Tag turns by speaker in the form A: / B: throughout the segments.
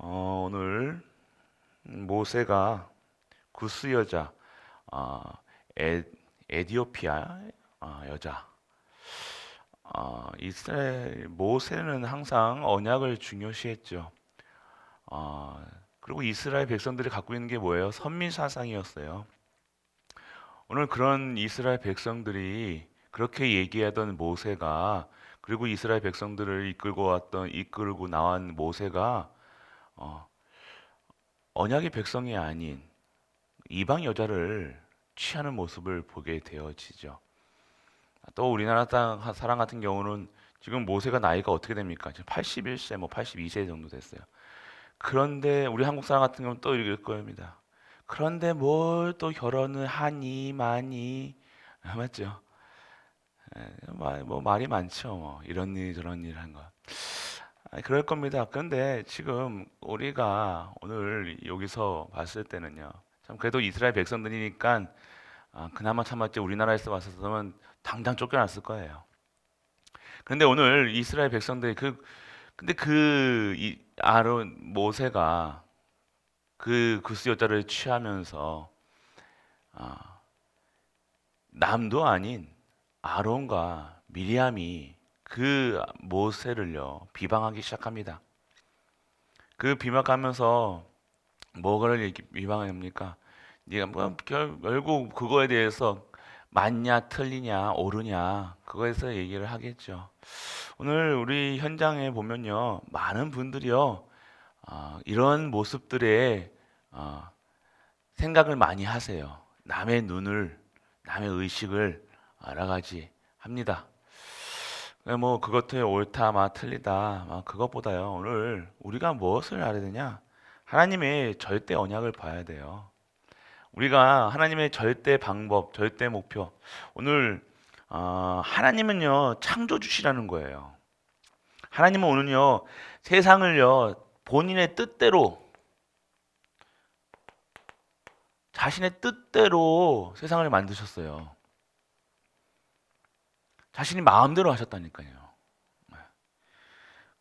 A: 오늘 모세가 구스 여자, 어, 에, 에디오피아 여자, 이스라엘 모세는 항상 언약을 중요시했죠. 그리고 이스라엘 백성들이 갖고 있는 게 뭐예요? 선민 사상이었어요. 오늘 그런 이스라엘 백성들이 그렇게 얘기하던 모세가, 그리고 이스라엘 백성들을 이끌고 나온 모세가 어, 언약의 백성이 아닌 이방 여자를 취하는 모습을 보게 되어지죠. 또 우리나라 사람 같은 경우는 지금 모세가 나이가 어떻게 됩니까? 지금 81세, 뭐 82세 정도 됐어요. 그런데 우리 한국 사람 같은 경우는 또 이럴 겁니다. 그런데 뭘 또 결혼을 하니 많이 맞죠? 뭐 말이 많죠. 뭐 이런 일 저런 일 한 거. 그럴 겁니다. 그런데 지금 우리가 오늘 여기서 봤을 때는요. 참 그래도 이스라엘 백성들이니까 그나마 참았지 우리나라에서 봤었으면 당장 쫓겨났을 거예요. 그런데 오늘 이스라엘 백성들이 근데 아론 모세가 그 구스 여자를 취하면서 아, 남도 아닌 아론과 미리암이 그 모세를요 비방하기 시작합니다. 그 비방하면서 뭐를 비방합니까? 네가 뭐 결국 그거에 대해서 맞냐 틀리냐 옳으냐 그거에서 얘기를 하겠죠. 오늘 우리 현장에 보면요 많은 분들이요 이런 모습들에 어, 생각을 많이 하세요. 남의 의식을 알아가지 합니다. 뭐 그것도 옳다, 틀리다, 그것보다요. 오늘 우리가 무엇을 알아야 되냐? 하나님의 절대 언약을 봐야 돼요. 우리가 하나님의 절대 방법, 절대 목표. 오늘 하나님은요 창조주시라는 거예요. 하나님은 오늘요 세상을요 본인의 뜻대로 자신의 뜻대로 세상을 만드셨어요. 자신이 마음대로 하셨다니까요.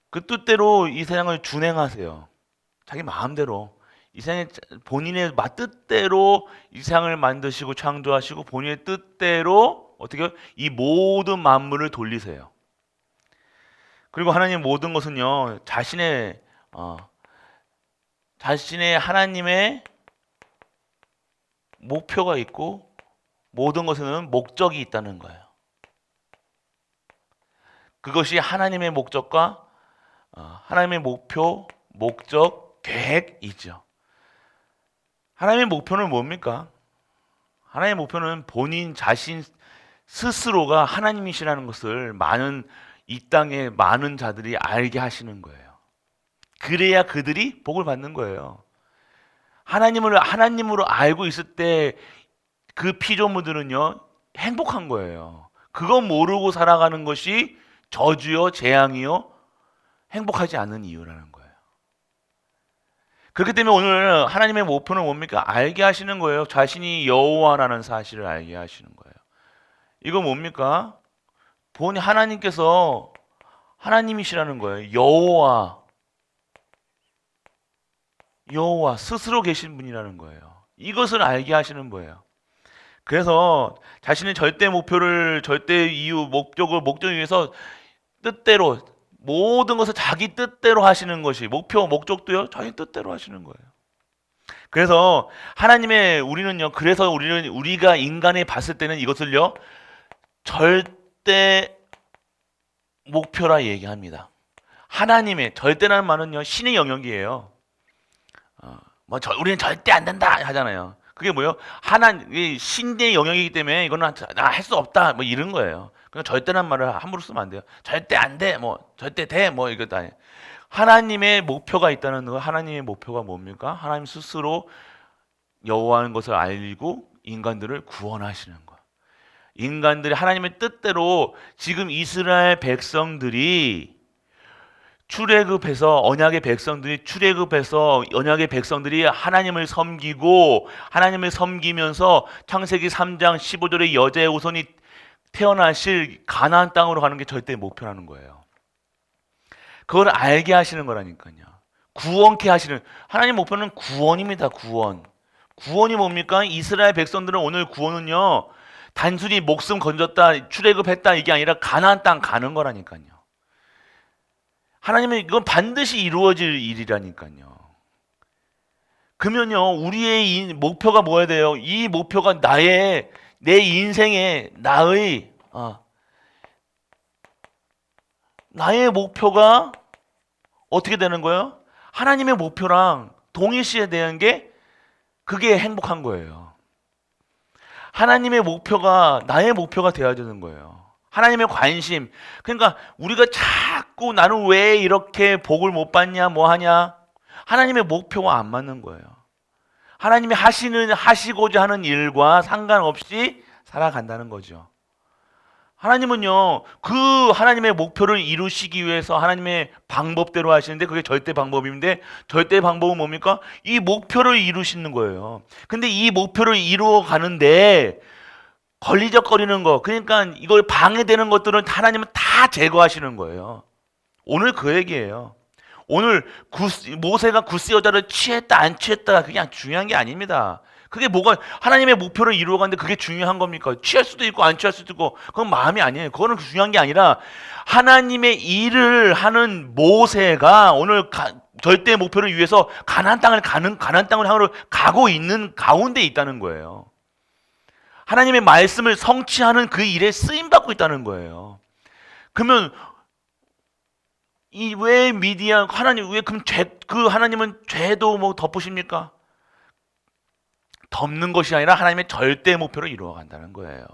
A: 그 뜻대로 이 세상을 준행하세요. 자기 마음대로. 이 세상에 본인의 뜻대로 이 세상을 만드시고 창조하시고 본인의 뜻대로 어떻게 이 모든 만물을 돌리세요. 그리고 하나님 모든 것은요 어, 자신의 하나님의 목표가 있고 모든 것에는 목적이 있다는 거예요. 그것이 하나님의 목적과 하나님의 목표, 목적, 계획이죠. 하나님의 목표는 뭡니까? 하나님의 목표는 본인 자신 스스로가 하나님이시라는 것을 이 땅의 많은 자들이 알게 하시는 거예요. 그래야 그들이 복을 받는 거예요. 하나님을 하나님으로 알고 있을 때 그 피조물들은요 행복한 거예요. 그거 모르고 살아가는 것이 저주요 재앙이요 행복하지 않은 이유라는 거예요. 그렇기 때문에 오늘 하나님의 목표는 뭡니까? 알게 하시는 거예요. 자신이 여호와라는 사실을 알게 하시는 거예요. 이거 뭡니까? 본인 하나님께서 하나님이시라는 거예요. 여호와 스스로 계신 분이라는 거예요. 이것을 알게 하시는 거예요. 그래서 자신의 절대 이유, 목적을 위해서 뜻대로 모든 것을 자기 뜻대로 하시는 것이 목적도요, 자기 뜻대로 하시는 거예요. 그래서 우리가 인간이 봤을 때는 이것을요, 절대 목표라 얘기합니다. 하나님의 절대라는 말은요, 신의 영역이에요. 우리는 절대 안 된다 하잖아요. 그게 뭐예요? 이 신의 영역이기 때문에 이거는 할 수 없다 뭐 이런 거예요. 그러니까 절대란 말을 함부로 쓰면 안 돼요. 절대 안 돼, 절대 돼, 이거 다. 하나님의 목표가 있다는 거. 하나님의 목표가 뭡니까? 하나님 스스로 여호와하는 것을 알고 인간들을 구원하시는 거. 인간들이 하나님의 뜻대로 지금 이스라엘 백성들이 언약의 백성들이 하나님을 섬기면서 창세기 3장 15절에 여자의 후손이 태어나실 가나안 땅으로 가는 게 절대 목표라는 거예요. 그걸 알게 하시는 거라니까요. 구원케 하시는 하나님 목표는 구원입니다. 구원. 구원이 뭡니까? 이스라엘 백성들은 오늘 구원은요. 단순히 목숨 건졌다, 출애굽했다 이게 아니라 가나안 땅 가는 거라니까요. 하나님은 이건 반드시 이루어질 일이라니까요. 그러면요, 우리의 목표가 뭐야 돼요? 이 목표가 내 인생의 나의 목표가 어떻게 되는 거예요? 하나님의 목표랑 동일시에 대한 게 그게 행복한 거예요. 하나님의 목표가 나의 목표가 되어야 되는 거예요. 하나님의 관심. 그러니까 우리가 자꾸 나는 왜 이렇게 복을 못 받냐, 뭐 하냐. 하나님의 목표와 안 맞는 거예요. 하나님이 하시고자 하는 일과 상관없이 살아간다는 거죠. 하나님은요, 그 하나님의 목표를 이루시기 위해서 하나님의 방법대로 하시는데 그게 절대 방법인데 절대 방법은 뭡니까? 이 목표를 이루시는 거예요. 근데 이 목표를 이루어 가는데 걸리적거리는 거, 그러니까 이걸 방해되는 것들은 하나님은 다 제거하시는 거예요. 오늘 그 얘기예요. 오늘 모세가 구스 여자를 취했다 안 취했다 그냥 중요한 게 아닙니다. 그게 뭐가 하나님의 목표를 이루어가는데 그게 중요한 겁니까? 취할 수도 있고 안 취할 수도 있고 그건 마음이 아니에요. 그거는 중요한 게 아니라 하나님의 일을 하는 모세가 오늘 절대 목표를 위해서 가나안 땅을 향으로 가고 있는 가운데 있다는 거예요. 하나님의 말씀을 성취하는 그 일에 쓰임 받고 있다는 거예요. 그러면 왜 미디안 하나님 왜 그럼 그 하나님은 죄도 뭐 덮으십니까? 덮는 것이 아니라 하나님의 절대 목표를 이루어 간다는 거예요.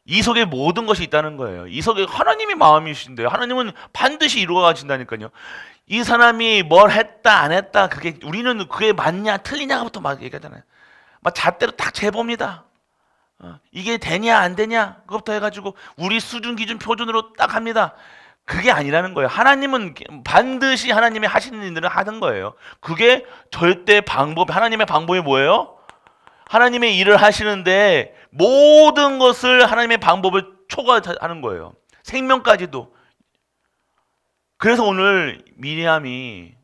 A: 이 속에 모든 것이 있다는 거예요. 이 속에 하나님이 마음이신데요. 하나님은 반드시 이루어 가신다니까요. 이 사람이 뭘 했다 안 했다 그게 우리는 그게 맞냐 틀리냐부터 막 얘기하잖아요. 막 잣대로 딱 재봅니다. 이게 되냐 안 되냐 그것부터 해가지고 우리 수준 기준 표준으로 딱 합니다. 그게 아니라는 거예요. 하나님은 반드시 하나님이 하시는 일들을 하는 거예요. 그게 절대 방법, 하나님의 방법이 뭐예요? 하나님의 일을 하시는데 모든 것을 하나님의 방법을 초과하는 거예요. 생명까지도. 그래서 오늘 미리암이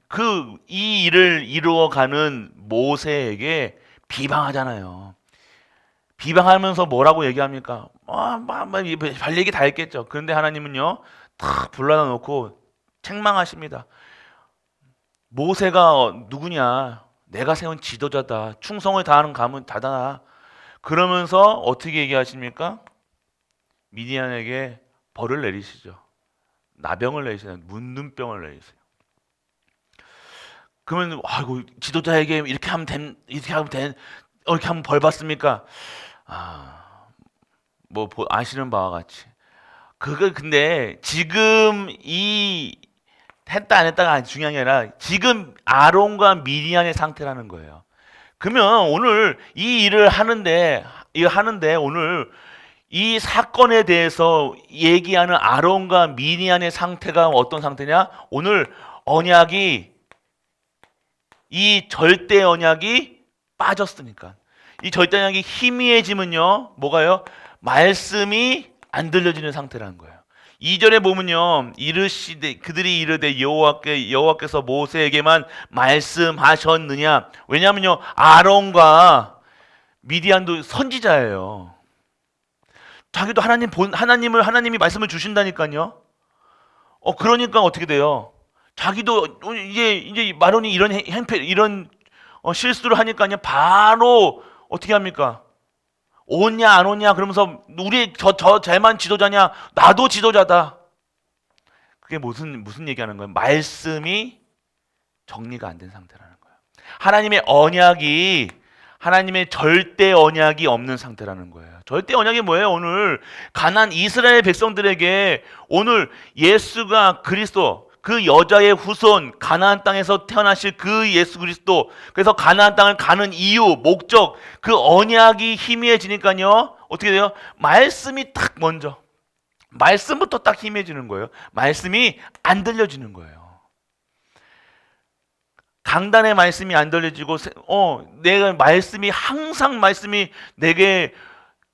A: 이 일을 이루어가는 모세에게 비방하잖아요. 비방하면서 뭐라고 얘기합니까? 별 얘기 다 했겠죠. 그런데 하나님은요, 다 불러다 놓고 책망하십니다. 모세가 누구냐? 내가 세운 지도자다. 충성을 다하는 감은 다다나. 그러면서 어떻게 얘기하십니까? 미디안에게 벌을 내리시죠. 나병을 내리세요. 문둥병을 내리세요. 그러면 아이고 지도자에게 이렇게 하면 이렇게 하면 벌 받습니까? 뭐 아시는 바와 같이. 근데 지금 이 했다 안 했다가 중요한 게 아니라 지금 아론과 미디안의 상태라는 거예요. 그러면 오늘 이 일을 하는데 오늘 이 사건에 대해서 얘기하는 아론과 미디안의 상태가 어떤 상태냐? 오늘 이 절대 언약이 빠졌으니까. 이 절대 언약이 희미해지면요. 뭐가요? 말씀이 안 들려지는 상태라는 거예요. 2절에 보면요. 그들이 이르되 여호와께서 모세에게만 말씀하셨느냐? 왜냐하면요. 아론과 미디안도 선지자예요. 자기도 하나님이 말씀을 주신다니까요. 그러니까 어떻게 돼요? 자기도 이제 마론이 이런 이런 실수를 하니까요. 바로 어떻게 합니까? 오냐 안 오냐 그러면서 쟤만 지도자냐? 나도 지도자다. 그게 무슨 얘기하는 거예요? 말씀이 정리가 안 된 상태라는 거예요. 하나님의 절대 언약이 없는 상태라는 거예요. 절대 언약이 뭐예요? 오늘 가나안 이스라엘 백성들에게 오늘 예수가 그리스도 그 여자의 후손 가나안 땅에서 태어나실 그 예수 그리스도 그래서 가나안 땅을 가는 이유 목적 그 언약이 희미해지니까요 어떻게 돼요? 말씀이 딱 먼저 말씀부터 딱 희미해지는 거예요. 말씀이 안 들려지는 거예요. 강단의 말씀이 안 들려지고 내가 항상 말씀이 내게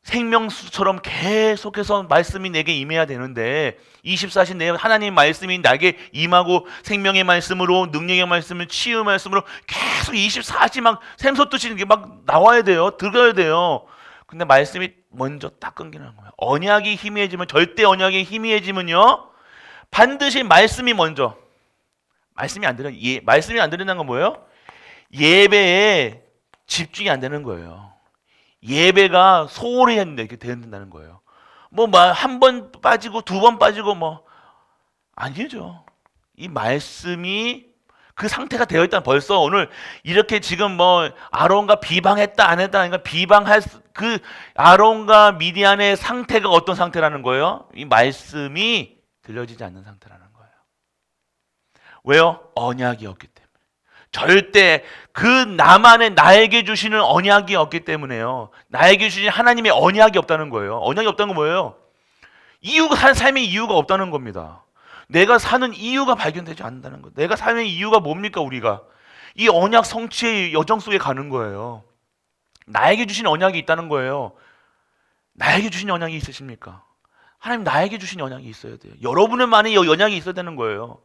A: 생명수처럼 계속해서 말씀이 내게 임해야 되는데 24시 내 하나님 말씀이 나에게 임하고 생명의 말씀으로 능력의 말씀을 치유의 말씀으로 계속 24시 막 샘솟듯이 이게 막 나와야 돼요. 들어야 돼요. 근데 말씀이 먼저 딱 끊기는 거예요. 언약이 희미해지면 절대 언약이 희미해지면요. 반드시 말씀이 먼저 말씀이 안 들린다는 건 뭐예요? 예배에 집중이 안 되는 거예요. 예배가 소홀히 이렇게 된다는 거예요. 뭐 한 번 빠지고 두 번 빠지고 뭐 아니죠. 이 말씀이 그 상태가 되어 있다. 벌써 오늘 이렇게 지금 뭐 아론과 비방했다 안 했다 그러니까 비방할 그 아론과 미디안의 상태가 어떤 상태라는 거예요? 이 말씀이 들려지지 않는 상태라는 거예요. 왜요? 언약이 없기 때문에. 절대 그 나만의 나에게 주시는 언약이 없기 때문에요. 나에게 주신 하나님의 언약이 없다는 거예요. 언약이 없다는 건 뭐예요? 이유가 한 삶의 이유가 없다는 겁니다. 내가 사는 이유가 발견되지 않는다는 거. 내가 사는 이유가 뭡니까 우리가? 이 언약 성취의 여정 속에 가는 거예요. 나에게 주신 언약이 있다는 거예요. 나에게 주신 언약이 있으십니까? 하나님 나에게 주신 언약이 있어야 돼요. 여러분의만의 언약이 있어야 되는 거예요.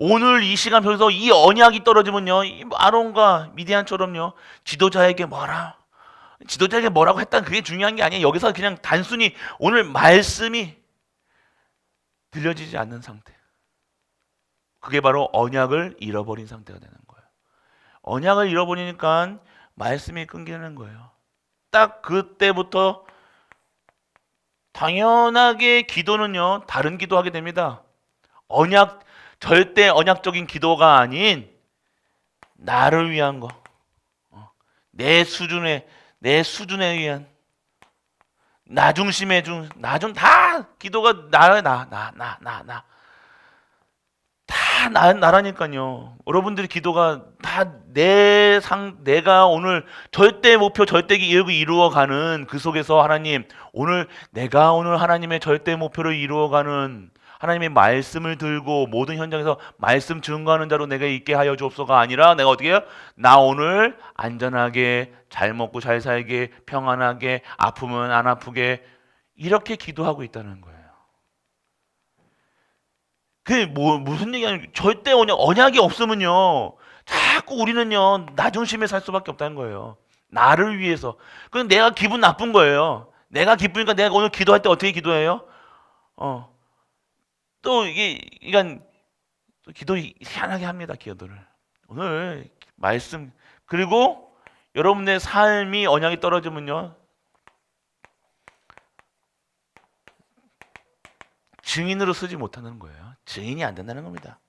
A: 오늘 이 시간 속에서 이 언약이 떨어지면요, 이 아론과 미디안처럼요, 지도자에게 뭐라고 했다는 그게 중요한 게 아니에요. 여기서 그냥 단순히 오늘 말씀이 들려지지 않는 상태. 그게 바로 언약을 잃어버린 상태가 되는 거예요. 언약을 잃어버리니까 말씀이 끊기는 거예요. 딱 그때부터 당연하게 기도는요, 다른 기도하게 됩니다. 절대 언약적인 기도가 아닌 나를 위한 거, 내 수준에 의한 나 중심의 다 기도가 나라니까요. 여러분들의 기도가 다 내가 오늘 절대 목표 절대기 이루어가는 그 속에서 하나님 내가 오늘 하나님의 절대 목표를 이루어가는 하나님의 말씀을 들고 모든 현장에서 말씀 증거하는 자로 내가 있게 하여 주옵소서가 아니라 내가 어떻게 해요? 나 오늘 안전하게 잘 먹고 잘 살게 평안하게 아프면 안 아프게 이렇게 기도하고 있다는 거예요. 그게 무슨 얘기냐면 절대 언약이 없으면요 자꾸 우리는요 나 중심에 살 수밖에 없다는 거예요. 나를 위해서. 그럼 내가 기분 나쁜 거예요. 내가 기쁘니까 내가 오늘 기도할 때 어떻게 기도해요? 또 이건 기도 희한하게 합니다. 기도를 오늘 말씀 그리고 여러분의 삶이 언약이 떨어지면요 증인으로 쓰지 못하는 거예요. 증인이 안 된다는 겁니다.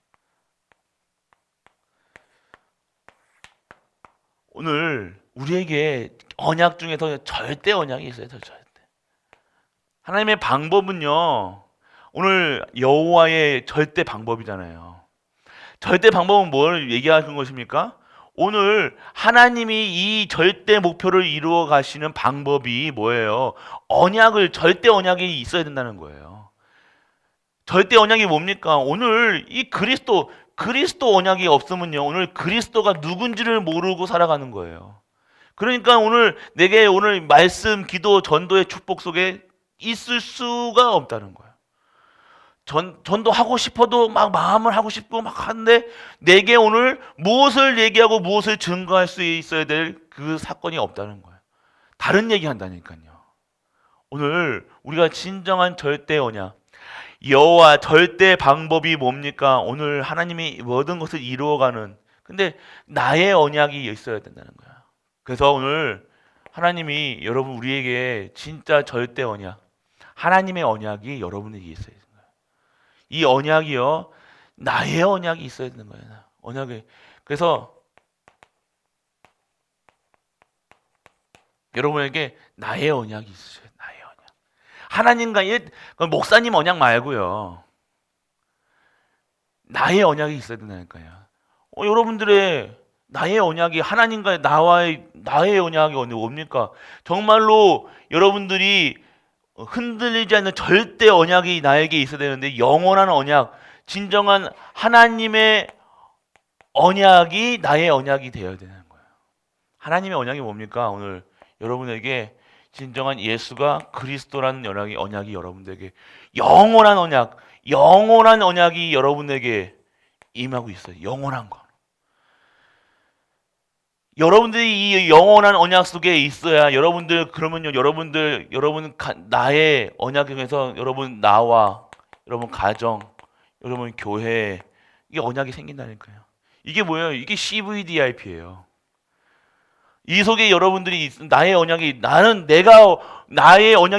A: 오늘 우리에게 언약 중에서 절대 언약이 있어요. 절대. 하나님의 방법은요. 오늘 여호와의 절대 방법이잖아요. 절대 방법은 뭘 얘기하는 것입니까? 오늘 하나님이 이 절대 목표를 이루어 가시는 방법이 뭐예요? 절대 언약이 있어야 된다는 거예요. 절대 언약이 뭡니까? 오늘 이 그리스도 언약이 없으면요. 오늘 그리스도가 누군지를 모르고 살아가는 거예요. 그러니까 내게 오늘 말씀, 기도, 전도의 축복 속에 있을 수가 없다는 거예요. 전도하고 싶어도 막 마음을 하고 싶고 막 하는데 내게 오늘 무엇을 얘기하고 무엇을 증거할 수 있어야 될 그 사건이 없다는 거예요. 다른 얘기 한다니까요. 오늘 우리가 진정한 절대 언약, 여호와 절대 방법이 뭡니까? 오늘 하나님이 모든 것을 이루어가는 근데 나의 언약이 있어야 된다는 거야. 그래서 오늘 하나님이 여러분 우리에게 진짜 절대 언약, 하나님의 언약이 여러분에게 있어야 되는 거예요. 이 언약이요, 나의 언약이 있어야 되는 거예요. 언약이. 그래서 여러분에게 나의 언약이 있어요. 나의 언약. 하나님과 목사님 언약 말고요. 나의 언약이 있어야 된다니까요. 여러분들의 나의 언약이 하나님과 나의 언약이 뭡니까? 정말로 여러분들이 흔들리지 않는 절대 언약이 나에게 있어야 되는데 영원한 언약, 진정한 하나님의 언약이 나의 언약이 되어야 되는 거예요. 하나님의 언약이 뭡니까? 오늘 여러분에게 진정한 예수가 그리스도라는 언약이 여러분들에게 영원한 언약이 여러분에게 임하고 있어요. 영원한 거. 여러분들이 이 영원한 언약 속에 있어야 그러면요, 나의 언약 중에서 여러분 나와 여러분 가정, 여러분 교회 이게 언약이 생긴다니까요. 이게 뭐예요? 이게 CVDIP예요. 이 속에 여러분들이 나의 언약이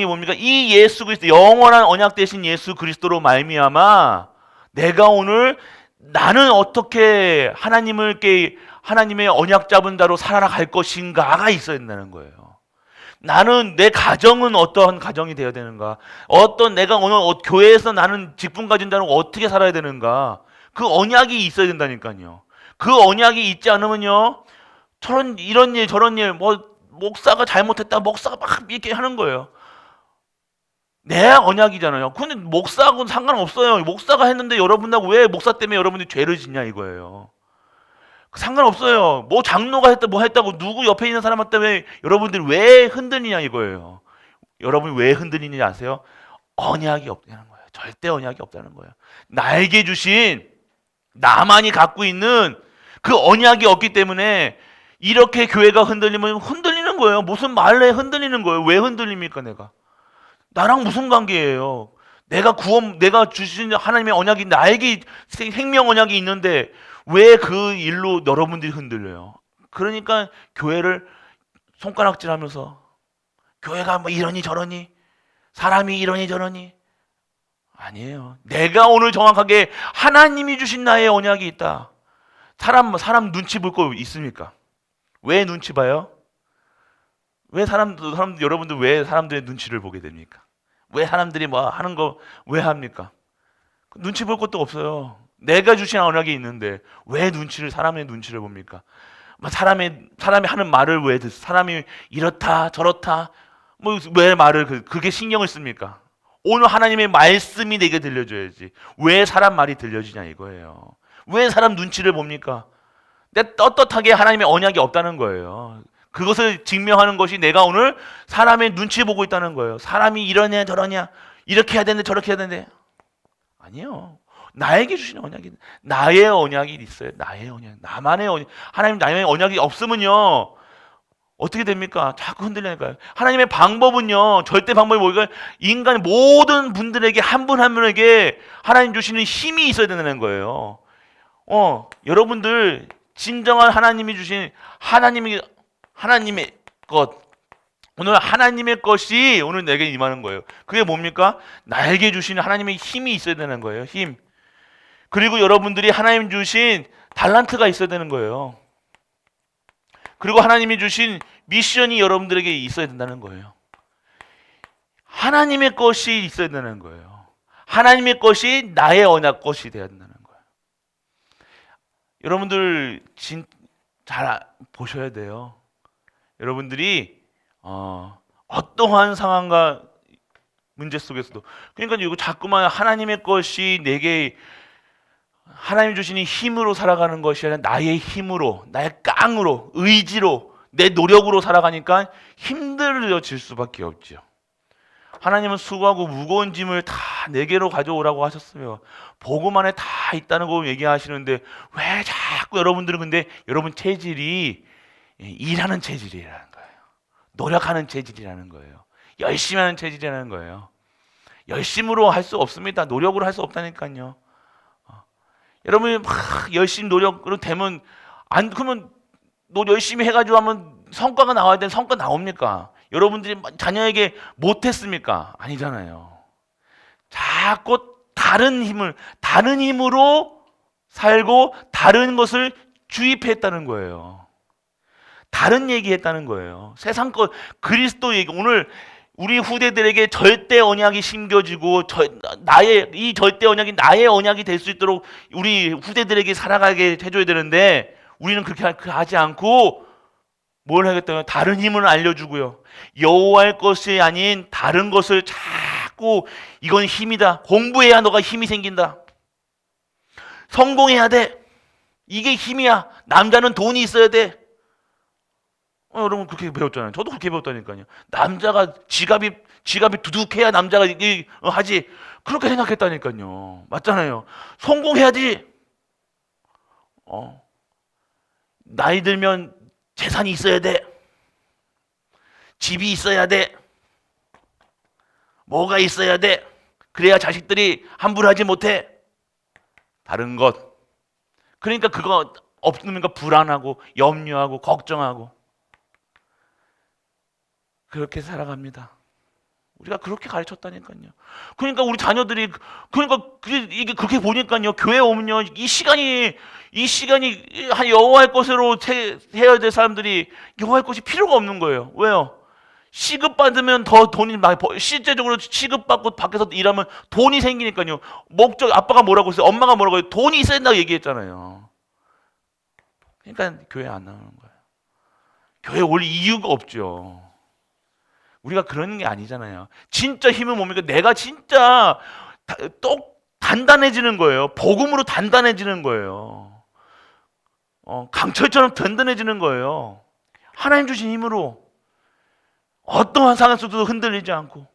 A: 뭡니까? 이 예수 그리스도 영원한 언약 되신 예수 그리스도로 말미암아 내가 오늘 나는 어떻게 하나님의 언약 잡은 자로 살아갈 것인가가 있어야 된다는 거예요. 나는 내 가정은 어떠한 가정이 되어야 되는가? 내가 오늘 교회에서 나는 직분 가진 자로 어떻게 살아야 되는가? 그 언약이 있어야 된다니까요. 그 언약이 있지 않으면요, 이런 일 저런 일 목사가 잘못했다 목사가 막 이렇게 하는 거예요. 내 언약이잖아요. 근데 목사하고는 상관없어요. 목사가 했는데 여러분하고 왜 목사 때문에 여러분이 죄를 짓냐 이거예요. 상관없어요. 뭐 장로가 했다고 누구 옆에 있는 사람 때문에 여러분들이 왜 흔들리냐 이거예요. 여러분이 왜 흔들리는지 아세요? 언약이 없다는 거예요. 절대 언약이 없다는 거예요. 나에게 주신 나만이 갖고 있는 그 언약이 없기 때문에 이렇게 교회가 흔들리면 흔들리는 거예요. 무슨 말에 흔들리는 거예요. 왜 흔들립니까 내가? 나랑 무슨 관계예요? 내가 주신 하나님의 언약이 나에게 생명 언약이 있는데 왜 그 일로 여러분들이 흔들려요? 그러니까 교회를 손가락질하면서 교회가 뭐 이러니 저러니 사람이 이러니 저러니 아니에요. 내가 오늘 정확하게 하나님이 주신 나의 언약이 있다. 사람 눈치 볼 거 있습니까? 왜 눈치 봐요? 여러분들 왜 사람들의 눈치를 보게 됩니까? 왜 사람들이 뭐 하는 거 왜 합니까? 눈치 볼 것도 없어요. 내가 주신 언약이 있는데 왜 사람의 눈치를 봅니까? 사람이 하는 말을 왜 사람이 이렇다 저렇다 왜 그게 신경을 씁니까? 오늘 하나님의 말씀이 내게 들려줘야지. 왜 사람 말이 들려지냐 이거예요. 왜 사람 눈치를 봅니까? 떳떳하게 하나님의 언약이 없다는 거예요. 그것을 증명하는 것이 내가 오늘 사람의 눈치 보고 있다는 거예요. 사람이 이러냐 저러냐 이렇게 해야 되는데 저렇게 해야 되는데 아니요. 나에게 주신 언약이 나의 언약이 있어요. 나의 언약, 나만의 언약. 하나님 나의 언약이 없으면요 어떻게 됩니까? 자꾸 흔들리니까요. 하나님의 방법은요 절대 방법이 뭐가 인간 모든 분들에게 한 분 한 분에게 하나님 주시는 힘이 있어야 된다는 거예요. 여러분들 진정한 하나님이 주신 하나님의 것 오늘 하나님의 것이 오늘 내게 임하는 거예요. 그게 뭡니까? 나에게 주시는 하나님의 힘이 있어야 되는 거예요. 힘. 그리고 여러분들이 하나님 주신 달란트가 있어야 되는 거예요. 그리고 하나님이 주신 미션이 여러분들에게 있어야 된다는 거예요. 하나님의 것이 있어야 되는 거예요. 하나님의 것이 나의 언약 것이 되어야 된다는 거예요. 여러분들 잘 보셔야 돼요. 여러분들이 어떠한 상황과 문제 속에서도 그러니까 이거 자꾸만 하나님의 것이 내게 하나님 주시는 힘으로 살아가는 것이 아니라 나의 힘으로 나의 깡으로 의지로 내 노력으로 살아가니까 힘들어질 수밖에 없죠. 하나님은 수고하고 무거운 짐을 다 내게로 가져오라고 하셨어요. 복음 안에 다 있다는 거 얘기하시는데 왜 자꾸 여러분들은 근데 여러분 체질이 일하는 체질이라는 거예요. 노력하는 체질이라는 거예요. 열심히 하는 체질이라는 거예요. 열심으로 할 수 없습니다. 노력으로 할 수 없다니까요. 여러분이 막 열심히 노력으로 되면 그러면 열심히 해가지고 하면 성과가 나와야 되는 성과 나옵니까? 여러분들이 자녀에게 못했습니까? 아니잖아요. 자꾸 다른 힘으로 살고 다른 것을 주입했다는 거예요. 다른 얘기했다는 거예요. 세상 것 그리스도 얘기 오늘 우리 후대들에게 절대 언약이 심겨지고 이 절대 언약이 나의 언약이 될 수 있도록 우리 후대들에게 살아가게 해줘야 되는데 우리는 그렇게 하지 않고 뭘 하겠다면 다른 힘을 알려주고요. 여호와의 것이 아닌 다른 것을 자꾸 이건 힘이다. 공부해야 너가 힘이 생긴다. 성공해야 돼. 이게 힘이야. 남자는 돈이 있어야 돼. 여러분 그렇게 배웠잖아요. 저도 그렇게 배웠다니까요. 남자가 지갑이 두둑해야 남자가 하지. 그렇게 생각했다니까요. 맞잖아요. 성공해야지. 어, 나이 들면 재산이 있어야 돼. 집이 있어야 돼. 뭐가 있어야 돼. 그래야 자식들이 함부로 하지 못해. 다른 것. 그러니까 그거 없으니까 불안하고 염려하고 걱정하고 그렇게 살아갑니다. 우리가 그렇게 가르쳤다니까요. 그러니까 우리 자녀들이 그러니까 이게 그렇게 보니까요. 교회 오면요. 이 시간이 한 여호와의 것으로 해야 될 사람들이 여호와의 것이 필요가 없는 거예요. 왜요? 시급받으면 더 돈이 많이 실제적으로 시급받고 밖에서 일하면 돈이 생기니까요. 목적 아빠가 뭐라고 했어요? 엄마가 뭐라고 해요? 돈이 있어야 된다고 얘기했잖아요. 그러니까 교회 안 나오는 거예요. 교회 올 이유가 없죠. 우리가 그러는 게 아니잖아요. 진짜 힘을 뭡니까? 내가 진짜 단단해지는 거예요. 복음으로 단단해지는 거예요. 강철처럼 든든해지는 거예요. 하나님 주신 힘으로 어떠한 상황 속에도 흔들리지 않고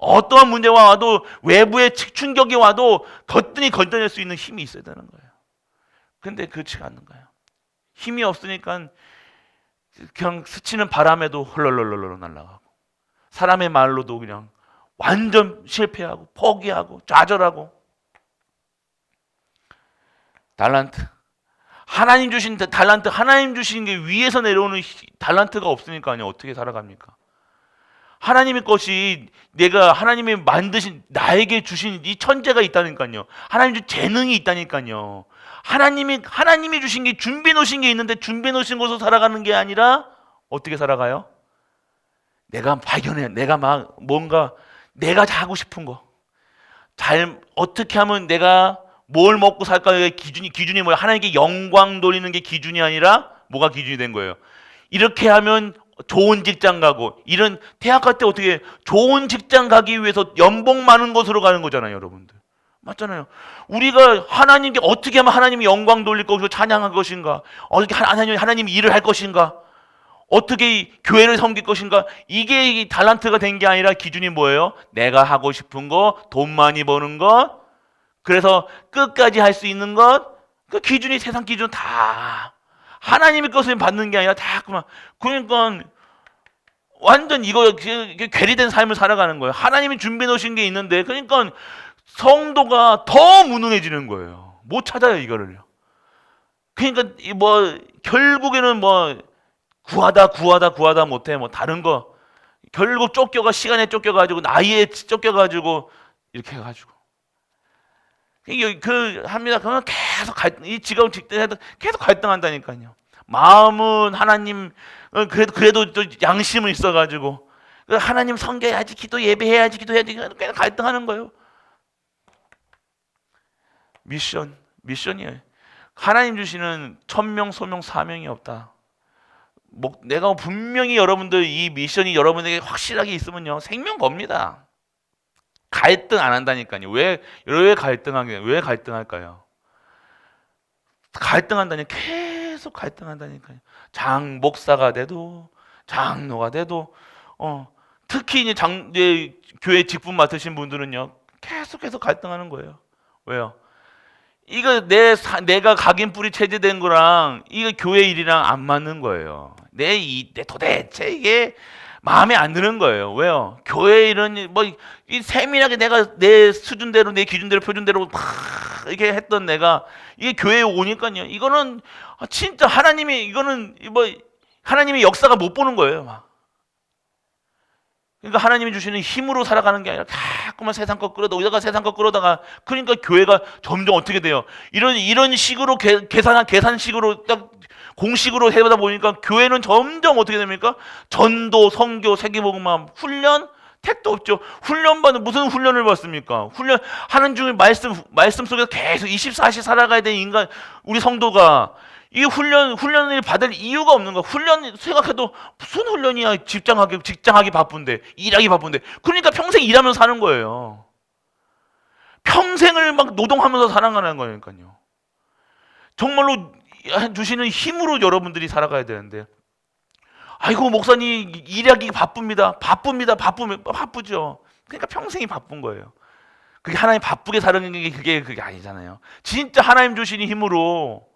A: 어떠한 문제가 와도 외부의 충격이 와도 거뜬히 건져낼 수 있는 힘이 있어야 되는 거예요. 근데 그렇지가 않는 거예요. 힘이 없으니까 그냥 스치는 바람에도 헐렁헐렁 날아가고 사람의 말로도 그냥 완전 실패하고 포기하고 좌절하고. 달란트, 하나님 주신 달란트, 하나님 주신 게 위에서 내려오는 달란트가 없으니까요. 어떻게 살아갑니까? 하나님의 것이 내가 하나님이 만드신 나에게 주신 이 천재가 있다니까요. 하나님 주 재능이 있다니까요. 하나님이 주신 게 준비해 놓으신 게 있는데 준비해 놓으신 것으로 살아가는 게 아니라 어떻게 살아가요? 내가 발견해. 내가 막 뭔가 내가 하고 싶은 거. 어떻게 하면 내가 뭘 먹고 살까의 기준이 뭐야? 하나님께 영광 돌리는 게 기준이 아니라 뭐가 기준이 된 거예요? 이렇게 하면 좋은 직장 가고 이런 대학 갈 때 어떻게 좋은 직장 가기 위해서 연봉 많은 곳으로 가는 거잖아요, 여러분들. 맞잖아요. 우리가 하나님께 어떻게 하면 하나님이 영광 돌릴 것이고 찬양할 것인가? 어떻게 하나님이 일을 할 것인가? 어떻게 교회를 섬길 것인가? 이게 달란트가 된 게 아니라 기준이 뭐예요? 내가 하고 싶은 거, 돈 많이 버는 것, 그래서 끝까지 할 수 있는 것, 그 기준이 세상 기준 다 하나님의 것을 받는 게 아니라 다 그만. 그러니까 완전 이거 괴리된 삶을 살아가는 거예요. 하나님이 준비해 놓으신 게 있는데, 그러니까 성도가 더 무능해지는 거예요. 못 찾아요 이거를요. 그러니까 뭐 결국에는 뭐 구하다 못해 뭐 다른 거 결국 시간에 쫓겨가지고 나이에 쫓겨가지고 이렇게 해가지고 합니다. 그러면 계속 이 직업 직대해도 계속 갈등한다니까요. 마음은 하나님 그래도 또 양심은 있어가지고 하나님 섬겨야지 예배해야지 기도해야지 계속 갈등하는 거예요. 미션이에요. 하나님 주시는 천명 소명 사명이 없다. 내가 분명히 여러분들 이 미션이 여러분에게 확실하게 있으면요 생명 겁니다. 갈등 안 한다니까요. 왜 갈등할까요? 갈등한다니 계속 갈등한다니까요. 목사가 돼도 장로가 돼도 특히 이제 교회 직분 맡으신 분들은요 계속해서 갈등하는 거예요. 왜요? 이거 내가 각인뿌리 체제된 거랑 이거 교회 일이랑 안 맞는 거예요. 내 도대체 이게 마음에 안 드는 거예요. 왜요? 교회 일은 이 세밀하게 내가 내 수준대로 내 기준대로 표준대로 막 이렇게 했던 내가 이게 교회에 오니까요. 이거는 진짜 하나님의 역사가 못 보는 거예요. 막. 그러니까 하나님이 주시는 힘으로 살아가는 게 아니라 자꾸만 세상 것 끌어다가 그러니까 교회가 점점 어떻게 돼요? 이런 식으로 계산식으로 딱 공식으로 해보다 보니까 교회는 점점 어떻게 됩니까? 전도, 선교, 세계복음화, 훈련, 택도 없죠. 무슨 훈련을 받습니까? 하는 중에 말씀 속에서 계속 24시 살아가야 되는 인간 우리 성도가 이 훈련을 받을 이유가 없는 거야. 훈련 생각해도 무슨 훈련이야? 직장하기 바쁜데, 일하기 바쁜데. 그러니까 평생 일하면서 사는 거예요. 평생을 막 노동하면서 살아가는 거니까요. 정말로 주시는 힘으로 여러분들이 살아가야 되는데, 아이고 목사님 일하기 바쁩니다. 바쁘죠. 그러니까 평생이 바쁜 거예요. 그게 하나님 바쁘게 사는 게 그게 아니잖아요. 진짜 하나님 주신 힘으로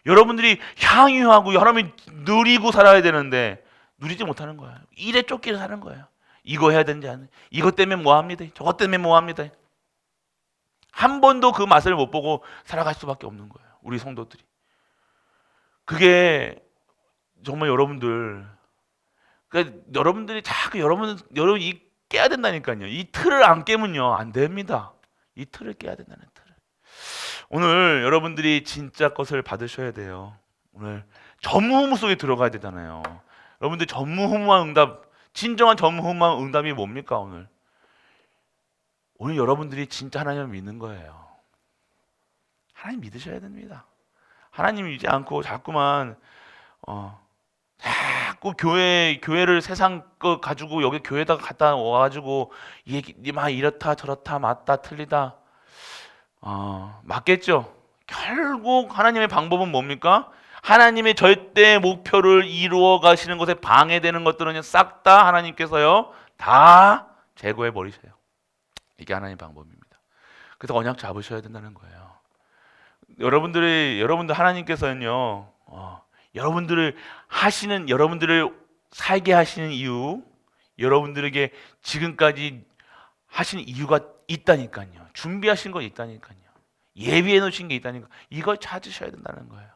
A: 여러분들이 향유하고 하나님 누리고 살아야 되는데 누리지 못하는 거예요. 일에 쫓기서 사는 거예요. 이거 해야 되는지 안 해. 이것 때문에 뭐 합니다. 저것 때문에 뭐 합니다. 한 번도 그 맛을 못 보고 살아갈 수밖에 없는 거예요. 우리 성도들이. 그게 정말 여러분들, 그러니까 여러분들이 자꾸 여러분이 깨야 된다니까요. 이 틀을 안 깨면요 안 됩니다. 이 틀을 깨야 된다는 틀을. 오늘 여러분들이 진짜 것을 받으셔야 돼요. 오늘 전무후무 속에 들어가야 되잖아요. 여러분들 전무후무한 응답, 진정한 전무후무한 응답이 뭡니까 오늘? 오늘 여러분들이 진짜 하나님을 믿는 거예요. 하나님 믿으셔야 됩니다. 하나님 믿지 않고 자꾸만 자꾸 교회를 세상 거 가지고 여기 교회다가 갖다 와가지고 얘기 막 이렇다 저렇다 맞다 틀리다 맞겠죠. 결국 하나님의 방법은 뭡니까? 하나님의 절대 목표를 이루어 가시는 것에 방해되는 것들은 싹 다 하나님께서요 다 제거해 버리세요. 이게 하나님의 방법입니다. 그래서 언약 잡으셔야 된다는 거예요. 여러분들 하나님께서는요 여러분들을 살게 하시는 이유, 여러분들에게 지금까지 하신 이유가 있다니까요. 준비하신 거 있다니까요. 예비해 놓으신 게 있다니까. 이걸 찾으셔야 된다는 거예요.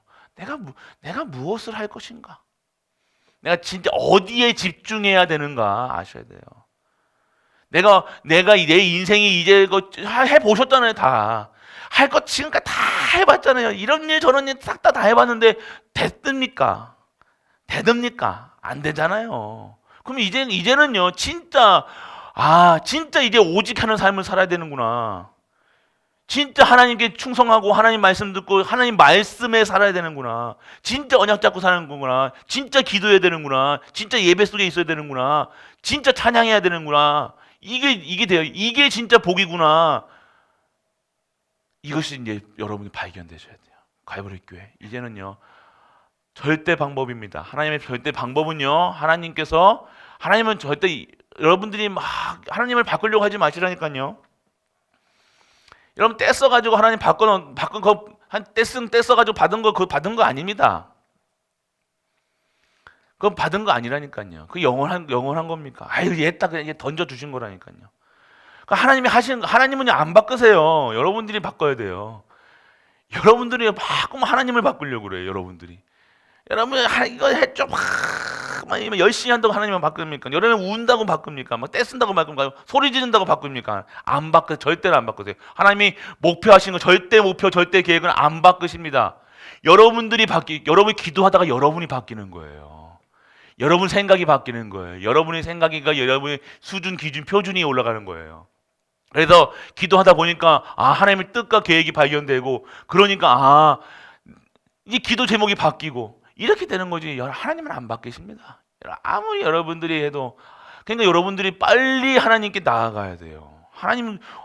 A: 내가 무엇을 할 것인가? 내가 진짜 어디에 집중해야 되는가 아셔야 돼요. 내가 내 인생이 이제 해 보셨잖아요, 다. 할 것 지금까지 다 해봤잖아요. 이런 일 저런 일 싹 다 해봤는데 됐습니까? 되듭니까? 안 되잖아요. 그럼 이제는요, 진짜 이제 오직 하는 삶을 살아야 되는구나. 진짜 하나님께 충성하고 하나님 말씀 듣고 하나님 말씀에 살아야 되는구나. 진짜 언약 잡고 사는 거구나. 진짜 기도해야 되는구나. 진짜 예배 속에 있어야 되는구나. 진짜 찬양해야 되는구나. 이게 돼요. 이게 진짜 복이구나. 이것이 이제 여러분이 발견되셔야 돼요. 갈보리 교회. 이제는요. 절대 방법입니다. 하나님의 절대 방법은요. 하나님은 절대 여러분들이 막 하나님을 바꾸려고 하지 마시라니까요. 여러분 떼써 가지고 하나님 바꾼 거한 떼써 가지고 받은 거 그거 받은 거 아닙니다. 그건 받은 거 아니라니까요. 그 영원한 겁니까? 아유 얘 딱 그냥 던져 주신 거라니까요. 그러니까 하나님은 안 바꾸세요. 여러분들이 바꿔야 돼요. 여러분들이 바꾸면 하나님을 바꾸려고 그래요. 여러분 이거 해줘 막 열심히 한다고 하나님만 바꿉니까? 여러분 운다고 바꿉니까? 막 떼쓴다고 바꿉니까? 소리 지른다고 바꿉니까? 안 바꿔 절대로 안 바꾸세요. 하나님이 목표하신 거 절대 목표 절대 계획은 안 바꾸십니다. 여러분이 기도하다가 여러분이 바뀌는 거예요. 여러분 생각이 바뀌는 거예요. 여러분의 생각이가 여러분의 수준 기준 표준이 올라가는 거예요. 그래서 기도하다 보니까 하나님의 뜻과 계획이 발견되고 그러니까 이 기도 제목이 바뀌고 이렇게 되는 거지. 하나님은 안 바뀌십니다. 아무리 여러분들이 해도 그러니까 여러분들이 빨리 하나님께 나아가야 돼요.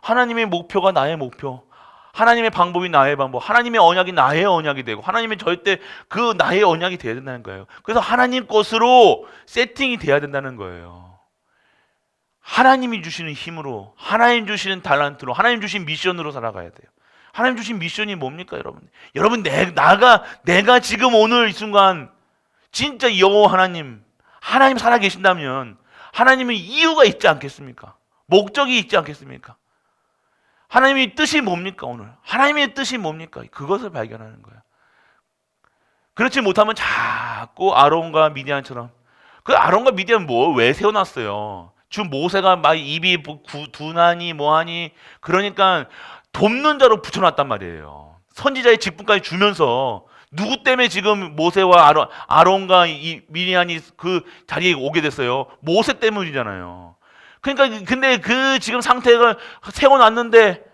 A: 하나님의 목표가 나의 목표. 하나님의 방법이 나의 방법. 하나님의 언약이 나의 언약이 되고 하나님의 절대 그 나의 언약이 돼야 된다는 거예요. 그래서 하나님 것으로 세팅이 돼야 된다는 거예요. 하나님이 주시는 힘으로, 하나님 주시는 달란트로, 하나님 주신 미션으로 살아가야 돼요. 하나님 주신 미션이 뭡니까, 여러분? 여러분, 내가 지금 오늘 이 순간 진짜 여호와 하나님 살아 계신다면 하나님은 이유가 있지 않겠습니까? 목적이 있지 않겠습니까? 하나님의 뜻이 뭡니까, 오늘? 하나님의 뜻이 뭡니까? 그것을 발견하는 거예요. 그렇지 못하면 자꾸 아론과 미디안처럼 그 아론과 미디안 왜 세워놨어요? 지금 모세가 막 입이 둔하니 뭐하니 그러니까 돕는 자로 붙여놨단 말이에요. 선지자의 직분까지 주면서 누구 때문에 지금 모세와 아론과 미디안이 그 자리에 오게 됐어요? 모세 때문이잖아요. 그러니까 근데 그 지금 상태가 세워놨는데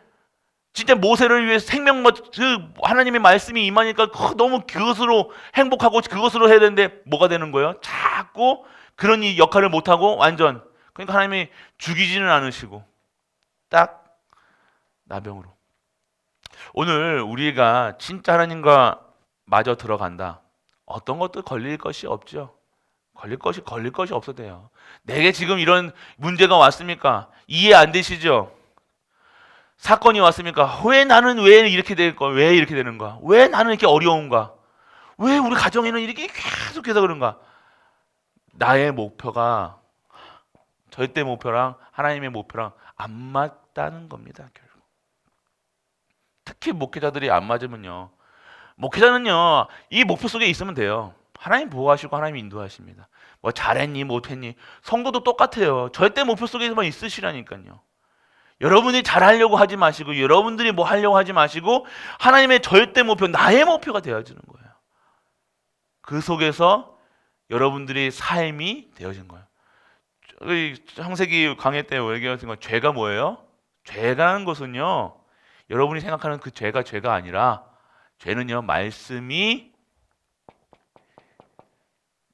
A: 진짜 모세를 위해 하나님의 말씀이 임하니까 너무 그것으로 행복하고 그것으로 해야 되는데 뭐가 되는 거예요? 자꾸 그런 역할을 못하고 완전 그러니까 하나님이 죽이지는 않으시고 딱 나병으로. 오늘 우리가 진짜 하나님과 마저 들어간다. 어떤 것도 걸릴 것이 없죠. 걸릴 것이 없어도 돼요. 내게 지금 이런 문제가 왔습니까? 이해 안 되시죠? 사건이 왔습니까? 왜 이렇게 될 거야? 왜 이렇게 되는가? 왜 나는 이렇게 어려운가? 왜 우리 가정에는 이렇게 계속해서 그런가? 나의 목표가 절대 목표랑 하나님의 목표랑 안 맞다는 겁니다. 결국. 특히 목회자들이 안 맞으면요. 목회자는요. 이 목표 속에 있으면 돼요. 하나님 보호하시고 하나님 인도하십니다. 뭐 잘했니 못했니 성도도 똑같아요. 절대 목표 속에서만 있으시라니까요. 여러분이 잘하려고 하지 마시고 여러분들이 뭐 하려고 하지 마시고 하나님의 절대 목표, 나의 목표가 되어지는 거예요. 그 속에서 여러분들의 삶이 되어진 거예요. 창세기 강해 때 얘기하신 건 죄가 뭐예요? 죄라는 것은요. 여러분이 생각하는 그 죄가 아니라 죄는요. 말씀이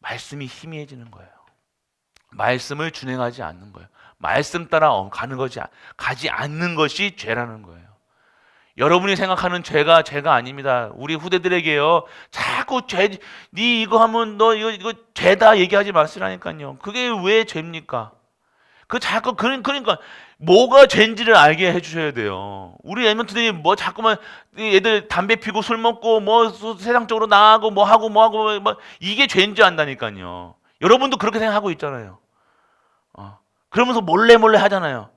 A: 희미해지는 거예요. 말씀을 준행하지 않는 거예요. 말씀 따라 가지 않는 것이 죄라는 거예요. 여러분이 생각하는 죄가 아닙니다. 우리 후대들에게요. 자꾸 네 이거 하면 너 이거 죄다 얘기하지 마시라니까요. 그게 왜 죄입니까? 그러니까 뭐가 죄인지를 알게 해주셔야 돼요. 우리 애먼트들이 뭐 자꾸만 애들 담배 피고 술 먹고 뭐 세상적으로 나가고 뭐 하고 뭐 이게 죄인지 안다니까요. 여러분도 그렇게 생각하고 있잖아요. 그러면서 몰래 하잖아요.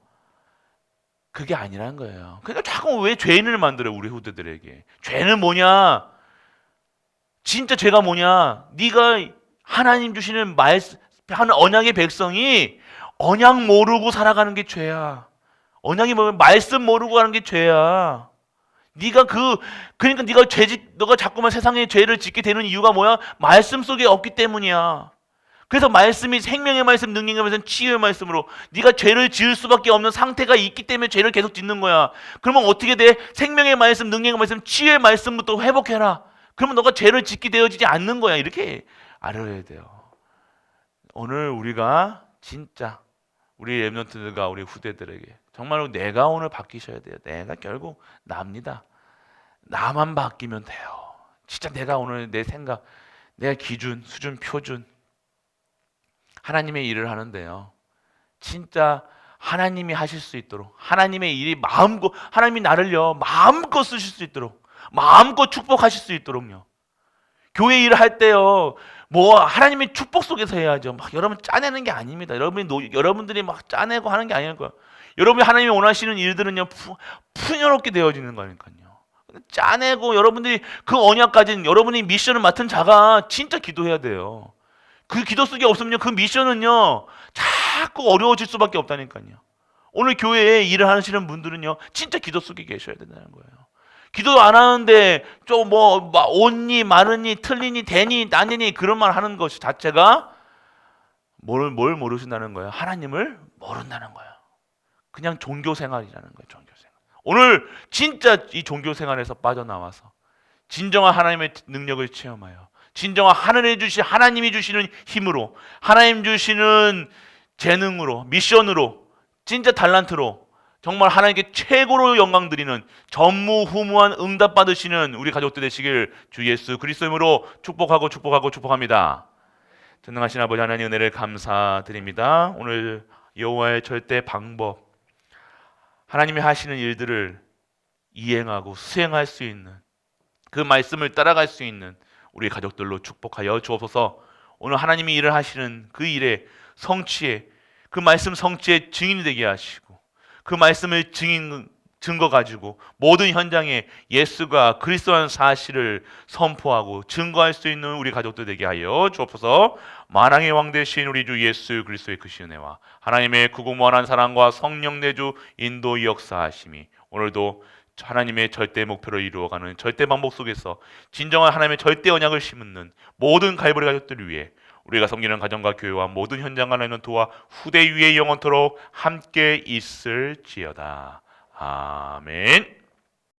A: 그게 아니라는 거예요. 그러니까 자꾸 왜 죄인을 만들어요, 우리 후대들에게. 죄는 뭐냐? 진짜 죄가 뭐냐? 네가 하나님 주시는 한 언약의 백성이 언약 모르고 살아가는 게 죄야. 언약이 뭐냐면 말씀 모르고 하는 게 죄야. 그러니까 너가 자꾸만 세상에 죄를 짓게 되는 이유가 뭐야? 말씀 속에 없기 때문이야. 그래서 말씀이 생명의 말씀, 능력의 말씀, 치유의 말씀으로 네가 죄를 지을 수밖에 없는 상태가 있기 때문에 죄를 계속 짓는 거야. 그러면 어떻게 돼? 생명의 말씀, 능력의 말씀, 치유의 말씀부터 회복해라. 그러면 너가 죄를 짓게 되어지지 않는 거야. 이렇게 알아야 돼요. 오늘 우리가 진짜 우리 렘넌트들과 우리 후대들에게 정말로 내가 오늘 바뀌셔야 돼요. 내가 결국 납니다. 나만 바뀌면 돼요. 진짜 내가 오늘 내 생각, 내 기준, 수준, 표준 하나님의 일을 하는데요. 진짜 하나님이 하실 수 있도록 하나님의 일이 하나님이 나를요 마음껏 쓰실 수 있도록 마음껏 축복하실 수 있도록요. 교회 일을 할 때요 뭐 하나님의 축복 속에서 해야죠. 막 여러분 짜내는 게 아닙니다. 여러분들이 막 짜내고 하는 게 아닐 거예요. 여러분이 하나님이 원하시는 일들은요 풍요롭게 되어지는 거니까요. 짜내고 여러분들이 그 언약 가진 여러분이 미션을 맡은 자가 진짜 기도해야 돼요. 그 기도 속에 없으면요 그 미션은요 자꾸 어려워질 수밖에 없다니까요. 오늘 교회에 일을 하시는 분들은요 진짜 기도 속에 계셔야 된다는 거예요. 기도 안 하는데 좀 뭐 옳니 마르니 틀리니 되니 아니니 그런 말 하는 것 자체가 뭘 모르신다는 거예요. 하나님을 모른다는 거예요. 그냥 종교 생활이라는 거예요. 종교 생활. 오늘 진짜 이 종교 생활에서 빠져나와서 진정한 하나님의 능력을 체험하여 진정한 하나님이 주시는 힘으로 하나님 주시는 재능으로 미션으로 진짜 달란트로 정말 하나님께 최고로 영광 드리는 전무후무한 응답 받으시는 우리 가족들 되시길 주 예수 그리스도 이름으로 축복합니다. 전능하신 아버지 하나님 은혜를 감사드립니다. 오늘 여호와의 절대 방법 하나님이 하시는 일들을 이행하고 수행할 수 있는 그 말씀을 따라갈 수 있는 우리 가족들로 축복하여 주옵소서. 오늘 하나님이 일을 하시는 그 일의 성취에 그 말씀 성취의 증인이 되게 하시고 그 말씀을 증거 가지고 모든 현장에 예수가 그리스도라는 사실을 선포하고 증거할 수 있는 우리 가족들 되게 하여 주옵소서. 만왕의 왕 되신 우리 주 예수 그리스도의 그 은혜와 하나님의 구구무한한 사랑과 성령 내주 인도 역사하심이 오늘도 하나님의 절대 목표를 이루어가는 절대 방법 속에서 진정한 하나님의 절대 언약을 심는 모든 갈보리 가족들을 위해 우리가 섬기는 가정과 교회와 모든 현장과 렘넌트와 후대 위에 영원토록 함께 있을지어다. 아멘.